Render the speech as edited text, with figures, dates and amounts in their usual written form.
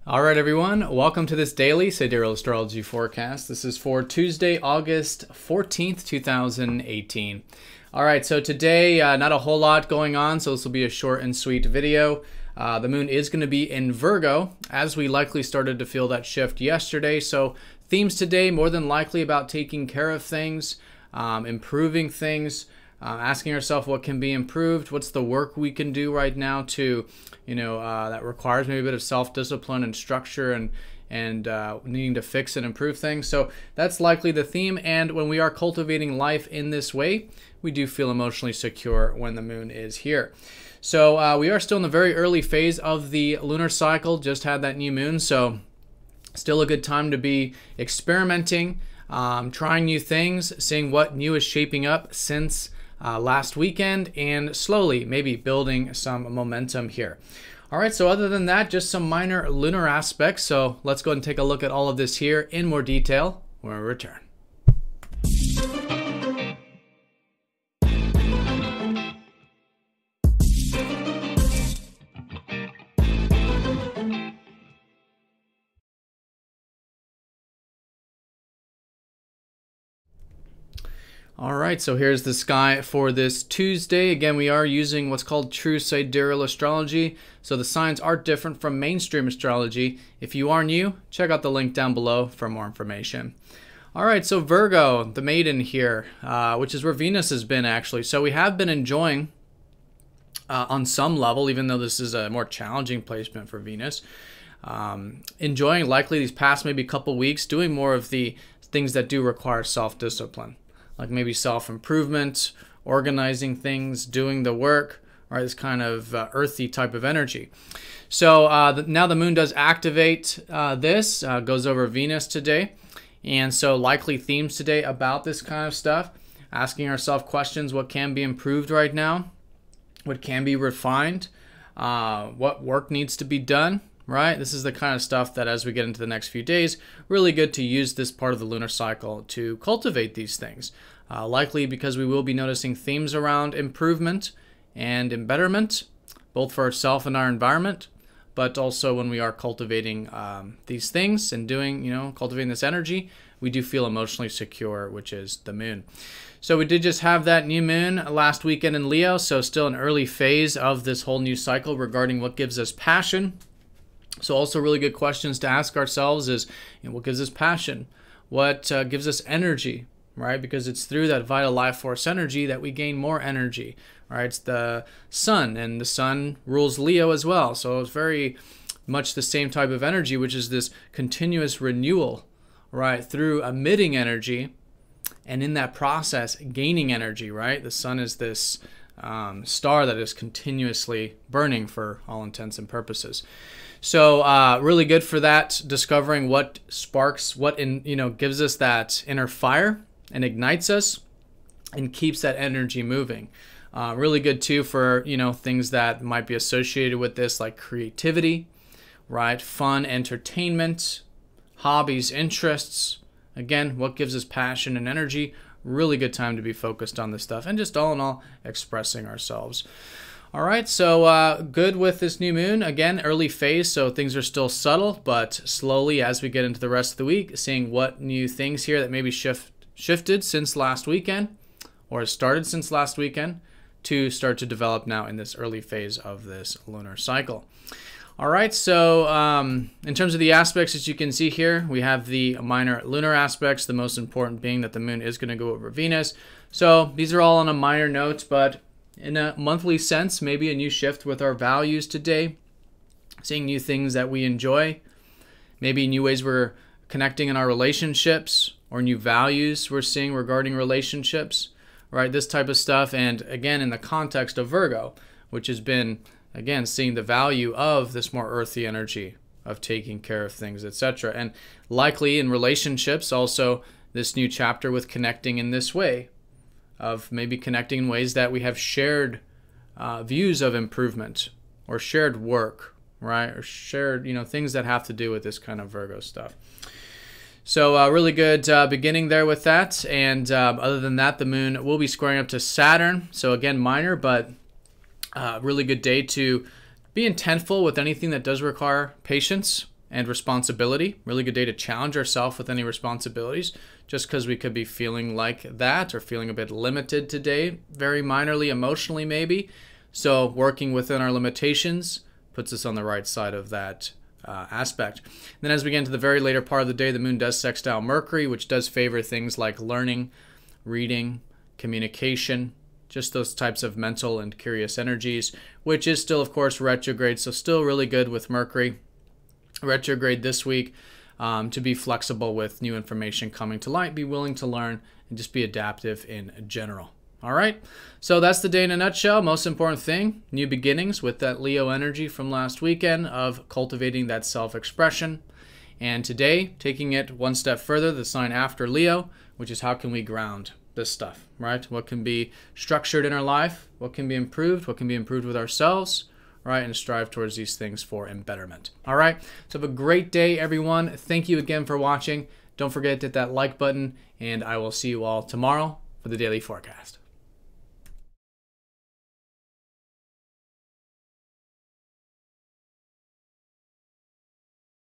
All right, everyone. Welcome to this daily Sidereal Astrology forecast. This is for Tuesday, August 14th, 2018. All right, so today, not a whole lot going on, so this will be a short and sweet video. The moon is going to be in Virgo, as we likely started to feel that shift yesterday. So themes today, more than likely about taking care of things, improving things, asking ourselves what can be improved, what's the work we can do right now to, that requires maybe a bit of self-discipline and structure and needing to fix and improve things. So that's likely the theme. And when we are cultivating life in this way, we do feel emotionally secure when the moon is here. So we are still in the very early phase of the lunar cycle, just had that new moon. So still a good time to be experimenting, trying new things, seeing what new is shaping up since last weekend, and slowly maybe building some momentum here. All right, so other than that, just some minor lunar aspects. So let's go ahead and take a look at all of this here in more detail when we return. All right, so here's the sky for this Tuesday. Again, we are using what's called true sidereal astrology. So the signs are different from mainstream astrology. If you are new, check out the link down below for more information. All right, so Virgo, the maiden here, which is where Venus has been actually. So we have been enjoying on some level, even though this is a more challenging placement for Venus, enjoying likely these past maybe couple weeks, doing more of the things that do require self-discipline, like maybe self-improvement, organizing things, doing the work, right? This kind of earthy type of energy. So now the moon does activate this, goes over Venus today. And so likely themes today about this kind of stuff, asking ourselves questions, what can be improved right now? What can be refined? What work needs to be done? Right? This is the kind of stuff that as we get into the next few days, really good to use this part of the lunar cycle to cultivate these things. Likely because we will be noticing themes around improvement and embetterment, both for ourselves and our environment, but also when we are cultivating these things and doing, cultivating this energy, we do feel emotionally secure, which is the moon. So we did just have that new moon last weekend in Leo, so still an early phase of this whole new cycle regarding what gives us passion. So also really good questions to ask ourselves is, what gives us passion? What gives us energy, right? Because it's through that vital life force energy that we gain more energy, right? It's the sun, and the sun rules Leo as well. So it's very much the same type of energy, which is this continuous renewal, right? Through emitting energy, and in that process, gaining energy, right? The sun is this star that is continuously burning for all intents and purposes. So really good for that, discovering what sparks, what gives us that inner fire and ignites us and keeps that energy moving. Really good too for things that might be associated with this, like creativity, right? Fun, entertainment, hobbies, interests. Again, what gives us passion and energy? Really good time to be focused on this stuff and just all in all expressing ourselves. All right, so good with this new moon. Again, early phase, so things are still subtle, but slowly as we get into the rest of the week, seeing what new things here that maybe shifted since last weekend or has started since last weekend to start to develop now in this early phase of this lunar cycle. All right, so in terms of the aspects, as you can see here, we have the minor lunar aspects, the most important being that the moon is going to go over Venus. So these are all on a minor note, but in a monthly sense, maybe a new shift with our values today, seeing new things that we enjoy, maybe new ways we're connecting in our relationships, or new values we're seeing regarding relationships, right? This type of stuff. And again, in the context of Virgo, which has been, again, seeing the value of this more earthy energy of taking care of things, etc. And likely in relationships, also this new chapter with connecting in this way, of maybe connecting in ways that we have shared views of improvement or shared work, right? Or shared, things that have to do with this kind of Virgo stuff. So really good beginning there with that. And other than that, the moon will be squaring up to Saturn. So again, minor, but really good day to be intentful with anything that does require patience and responsibility. Really good day to challenge ourselves with any responsibilities, just because we could be feeling like that or feeling a bit limited today, very minorly emotionally maybe. So working within our limitations puts us on the right side of that aspect. And then as we get into the very later part of the day, the moon does sextile Mercury, which does favor things like learning, reading, communication, just those types of mental and curious energies, which is still, of course, retrograde. So still really good with Mercury retrograde this week, to be flexible with new information coming to light, be willing to learn, and just be adaptive in general. All right, so that's the day in a nutshell. Most important thing, new beginnings with that Leo energy from last weekend of cultivating that self-expression. And today, taking it one step further, the sign after Leo, which is how can we ground this stuff, right? What can be structured in our life? What can be improved? What can be improved with ourselves, right? And strive towards these things for embetterment. All right, so have a great day, everyone. Thank you again for watching. Don't forget to hit that like button, and I will see you all tomorrow for the daily forecast.